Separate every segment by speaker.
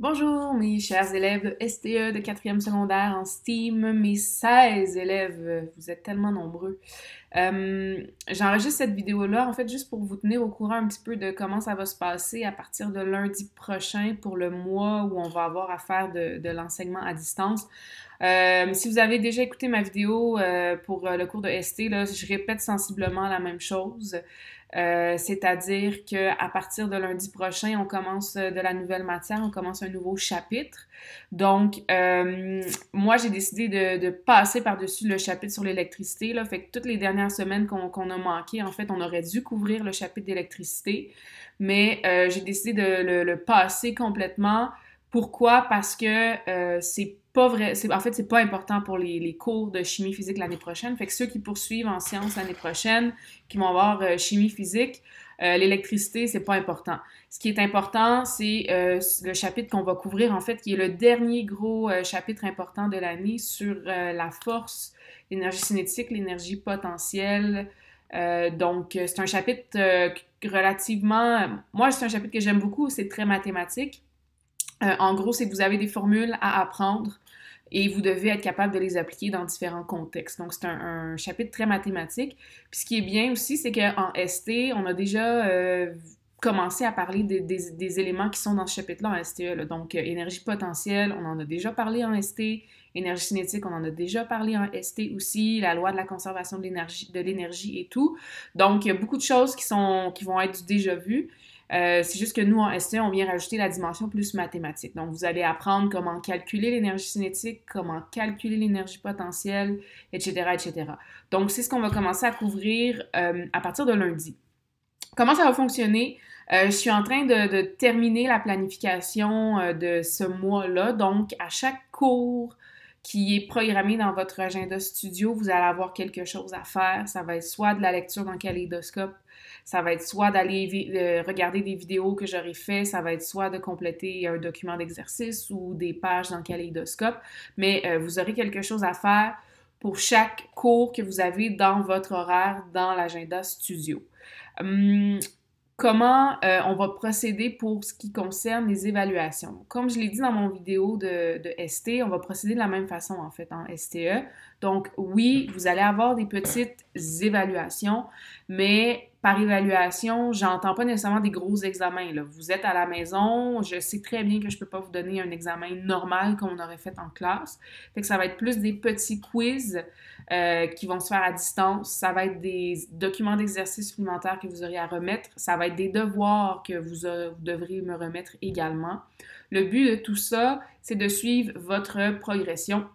Speaker 1: Bonjour mes chers élèves de STE de 4e secondaire en STEAM, mes 16 élèves, vous êtes tellement nombreux. J'enregistre cette vidéo-là en fait juste pour vous tenir au courant un petit peu de comment ça va se passer à partir de lundi prochain pour le mois où on va avoir à faire de l'enseignement à distance. Si vous avez déjà écouté ma vidéo pour le cours de ST, là, je répète sensiblement la même chose. C'est-à-dire qu'à partir de lundi prochain, on commence de la nouvelle matière, on commence un nouveau chapitre. Donc, moi, j'ai décidé de passer par-dessus le chapitre sur l'électricité, là. Fait que toutes les dernières semaines qu'on a manqué, en fait, on aurait dû couvrir le chapitre d'électricité, mais j'ai décidé de le passer complètement. Pourquoi? Parce que c'est pas vrai, en fait, c'est pas important pour les cours de chimie physique l'année prochaine. Fait que ceux qui poursuivent en sciences l'année prochaine, qui vont avoir chimie physique, l'électricité, c'est pas important. Ce qui est important, c'est le chapitre qu'on va couvrir, en fait, qui est le dernier gros chapitre important de l'année sur la force, l'énergie cinétique, l'énergie potentielle. Donc, c'est un chapitre relativement... Moi, c'est un chapitre que j'aime beaucoup, c'est très mathématique. En gros, c'est que vous avez des formules à apprendre et vous devez être capable de les appliquer dans différents contextes. Donc, c'est un chapitre très mathématique. Puis ce qui est bien aussi, c'est qu'en ST, on a déjà commencé à parler des éléments qui sont dans ce chapitre-là en STE. Là. Donc, énergie potentielle, on en a déjà parlé en ST. Énergie cinétique, on en a déjà parlé en ST aussi. La loi de la conservation de l'énergie et tout. Donc, il y a beaucoup de choses qui vont être du déjà vu. C'est juste que nous, en STE, on vient rajouter la dimension plus mathématique. Donc, vous allez apprendre comment calculer l'énergie cinétique, comment calculer l'énergie potentielle, etc., etc. Donc, c'est ce qu'on va commencer à couvrir à partir de lundi. Comment ça va fonctionner? Je suis en train de terminer la planification de ce mois-là. Donc, à chaque cours qui est programmé dans votre agenda studio, vous allez avoir quelque chose à faire. Ça va être soit de la lecture dans Kaléidoscope, ça va être soit d'aller regarder des vidéos que j'aurais fait, ça va être soit de compléter un document d'exercice ou des pages dans Kaléidoscope, mais vous aurez quelque chose à faire pour chaque cours que vous avez dans votre horaire dans l'agenda studio. Comment on va procéder pour ce qui concerne les évaluations. Comme je l'ai dit dans mon vidéo de ST, on va procéder de la même façon en fait en STE. Donc oui, vous allez avoir des petites évaluations, mais par évaluation, j'entends pas nécessairement des gros examens. Là. Vous êtes à la maison, je sais très bien que je peux pas vous donner un examen normal qu'on aurait fait en classe. Fait que ça va être plus des petits quiz qui vont se faire à distance. Ça va être des documents d'exercice supplémentaires que vous aurez à remettre. Ça va être des devoirs que vous devrez me remettre également. Le but de tout ça, c'est de suivre votre progression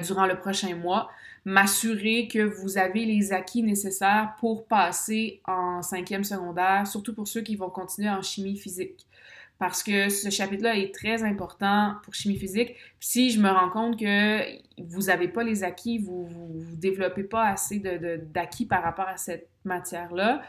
Speaker 1: durant le prochain mois, m'assurer que vous avez les acquis nécessaires pour passer en 5e secondaire, surtout pour ceux qui vont continuer en chimie physique. Parce que ce chapitre-là est très important pour chimie physique. Puis si je me rends compte que vous n'avez pas les acquis, vous ne développez pas assez d'acquis par rapport à cette matière-là,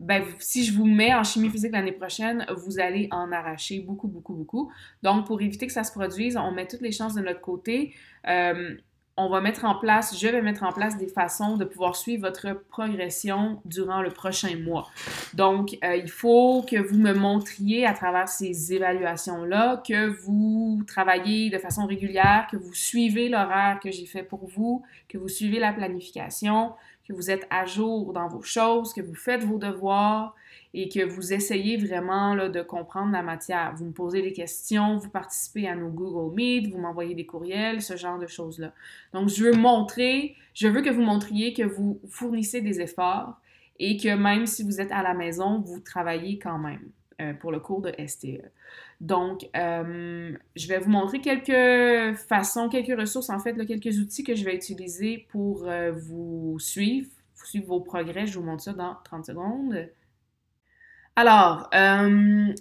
Speaker 1: ben, si je vous mets en chimie physique l'année prochaine, vous allez en arracher beaucoup, beaucoup, beaucoup. Donc, pour éviter que ça se produise, on met toutes les chances de notre côté. Je vais mettre en place des façons de pouvoir suivre votre progression durant le prochain mois. Donc, il faut que vous me montriez à travers ces évaluations-là que vous travaillez de façon régulière, que vous suivez l'horaire que j'ai fait pour vous, que vous suivez la planification, que vous êtes à jour dans vos choses, que vous faites vos devoirs et que vous essayez vraiment là, de comprendre la matière. Vous me posez des questions, vous participez à nos Google Meet, vous m'envoyez des courriels, ce genre de choses-là. Donc, je veux que vous montriez que vous fournissez des efforts et que même si vous êtes à la maison, vous travaillez quand même pour le cours de STE. Donc, je vais vous montrer quelques façons, quelques ressources, en fait, là, quelques outils que je vais utiliser pour vous suivre vos progrès. Je vous montre ça dans 30 secondes. Alors,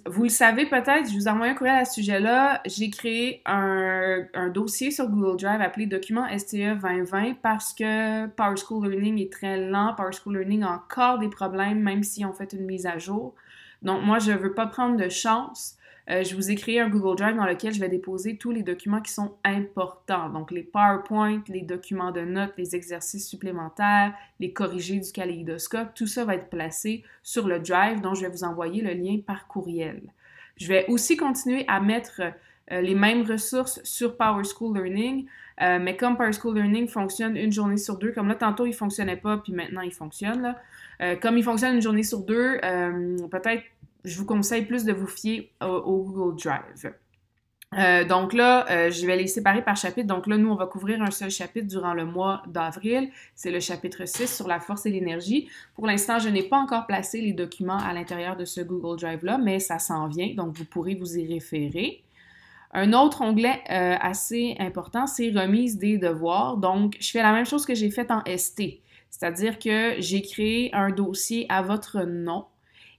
Speaker 1: vous le savez peut-être, je vous ai envoyé un courriel à ce sujet-là. J'ai créé un dossier sur Google Drive appelé Documents STE 2020 parce que PowerSchool Learning est très lent. PowerSchool Learning a encore des problèmes, même si on fait une mise à jour. Donc, moi, je ne veux pas prendre de chance. Je vous ai créé un Google Drive dans lequel je vais déposer tous les documents qui sont importants. Donc, les PowerPoint, les documents de notes, les exercices supplémentaires, les corrigés du kaléidoscope, tout ça va être placé sur le Drive dont je vais vous envoyer le lien par courriel. Je vais aussi continuer à mettre les mêmes ressources sur PowerSchool Learning, mais comme PowerSchool Learning fonctionne une journée sur deux, comme là, tantôt, il fonctionnait pas, puis maintenant, il fonctionne, là. Comme il fonctionne une journée sur deux, peut-être, je vous conseille plus de vous fier au Google Drive. Donc là, je vais les séparer par chapitre. Donc là, nous, on va couvrir un seul chapitre durant le mois d'avril. C'est le chapitre 6 sur la force et l'énergie. Pour l'instant, je n'ai pas encore placé les documents à l'intérieur de ce Google Drive-là, mais ça s'en vient, donc vous pourrez vous y référer. Un autre onglet assez important, c'est remise des devoirs. Donc, je fais la même chose que j'ai fait en ST, c'est-à-dire que j'ai créé un dossier à votre nom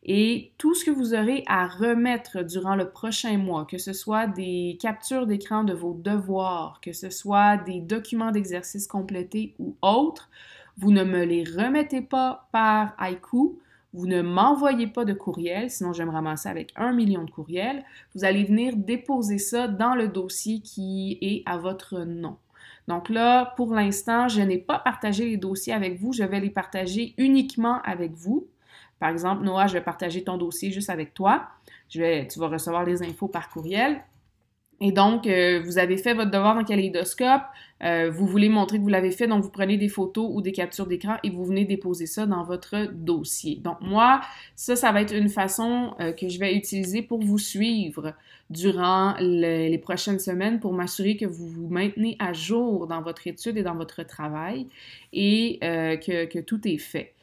Speaker 1: et tout ce que vous aurez à remettre durant le prochain mois, que ce soit des captures d'écran de vos devoirs, que ce soit des documents d'exercice complétés ou autres, vous ne me les remettez pas par Haiku. Vous ne m'envoyez pas de courriel, sinon je vais me ramasser avec 1 million de courriels. Vous allez venir déposer ça dans le dossier qui est à votre nom. Donc là, pour l'instant, je n'ai pas partagé les dossiers avec vous. Je vais les partager uniquement avec vous. Par exemple, Noah, je vais partager ton dossier juste avec toi. Tu vas recevoir les infos par courriel. Et donc, vous avez fait votre devoir dans Kaléidoscope, vous voulez montrer que vous l'avez fait, donc vous prenez des photos ou des captures d'écran et vous venez déposer ça dans votre dossier. Donc moi, ça va être une façon que je vais utiliser pour vous suivre durant les prochaines semaines pour m'assurer que vous vous maintenez à jour dans votre étude et dans votre travail et que tout est fait.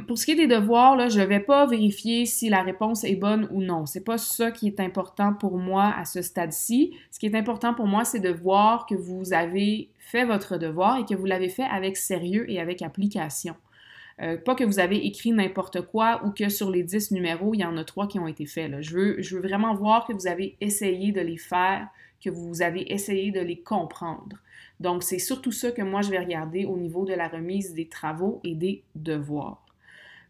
Speaker 1: Pour ce qui est des devoirs, là, je ne vais pas vérifier si la réponse est bonne ou non. C'est pas ça qui est important pour moi à ce stade-ci. Ce qui est important pour moi, c'est de voir que vous avez fait votre devoir et que vous l'avez fait avec sérieux et avec application. Pas que vous avez écrit n'importe quoi ou que sur les 10 numéros, il y en a 3 qui ont été faits. Là. Je veux vraiment voir que vous avez essayé de les faire, que vous avez essayé de les comprendre. Donc, c'est surtout ça que moi, je vais regarder au niveau de la remise des travaux et des devoirs.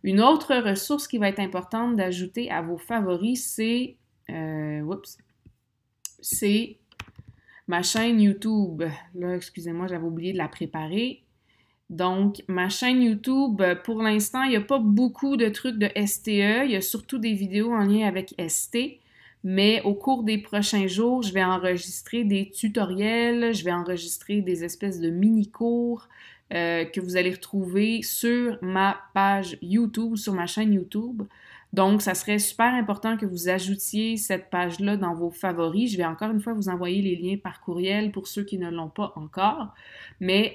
Speaker 1: Une autre ressource qui va être importante d'ajouter à vos favoris, c'est ma chaîne YouTube. Là, excusez-moi, j'avais oublié de la préparer. Donc, ma chaîne YouTube, pour l'instant, il n'y a pas beaucoup de trucs de STE. Il y a surtout des vidéos en lien avec ST. Mais au cours des prochains jours, je vais enregistrer des tutoriels, je vais enregistrer des espèces de mini-cours que vous allez retrouver sur ma page YouTube, sur ma chaîne YouTube. Donc, ça serait super important que vous ajoutiez cette page-là dans vos favoris. Je vais encore une fois vous envoyer les liens par courriel pour ceux qui ne l'ont pas encore. Mais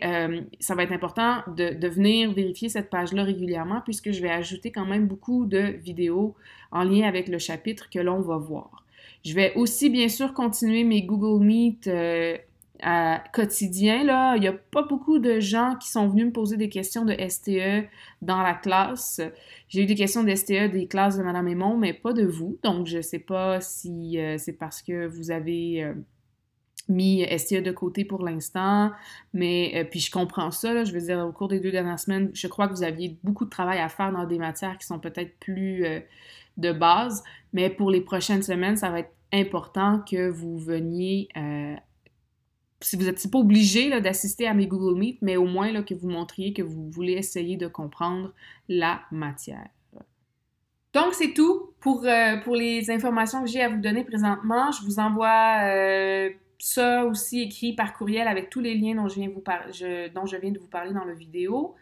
Speaker 1: ça va être important de venir vérifier cette page-là régulièrement puisque je vais ajouter quand même beaucoup de vidéos en lien avec le chapitre que l'on va voir. Je vais aussi, bien sûr, continuer mes Google Meet quotidien, là. Il n'y a pas beaucoup de gens qui sont venus me poser des questions de STE dans la classe. J'ai eu des questions de STE des classes de Mme Aymon, mais pas de vous. Donc, je ne sais pas si c'est parce que vous avez mis STE de côté pour l'instant, mais puis je comprends ça, là, je veux dire, au cours des 2 dernières semaines, je crois que vous aviez beaucoup de travail à faire dans des matières qui sont peut-être plus de base, mais pour les prochaines semaines, ça va être important que vous veniez si vous n'êtes pas obligé là, d'assister à mes Google Meet, mais au moins là, que vous montriez que vous voulez essayer de comprendre la matière. Donc, c'est tout pour les informations que j'ai à vous donner présentement. Je vous envoie ça aussi écrit par courriel avec tous les liens dont je viens de vous parler dans la vidéo.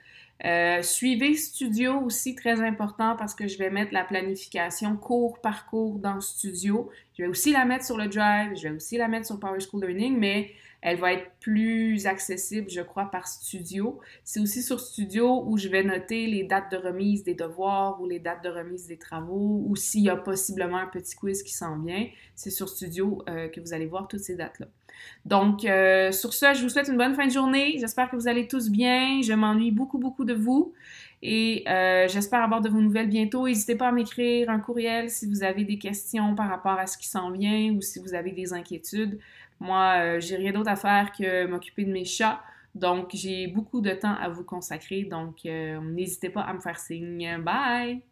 Speaker 1: Suivez Studio aussi, très important parce que je vais mettre la planification cours par cours dans Studio. Je vais aussi la mettre sur le Drive, je vais aussi la mettre sur PowerSchool Learning, mais elle va être plus accessible, je crois, par Studio. C'est aussi sur Studio où je vais noter les dates de remise des devoirs ou les dates de remise des travaux ou s'il y a possiblement un petit quiz qui s'en vient. C'est sur Studio que vous allez voir toutes ces dates-là. Donc, sur ce, je vous souhaite une bonne fin de journée. J'espère que vous allez tous bien. Je m'ennuie beaucoup, beaucoup de vous. Et j'espère avoir de vos nouvelles bientôt. N'hésitez pas à m'écrire un courriel si vous avez des questions par rapport à ce qui s'en vient ou si vous avez des inquiétudes. Moi, j'ai rien d'autre à faire que m'occuper de mes chats. Donc, j'ai beaucoup de temps à vous consacrer. Donc, n'hésitez pas à me faire signe. Bye!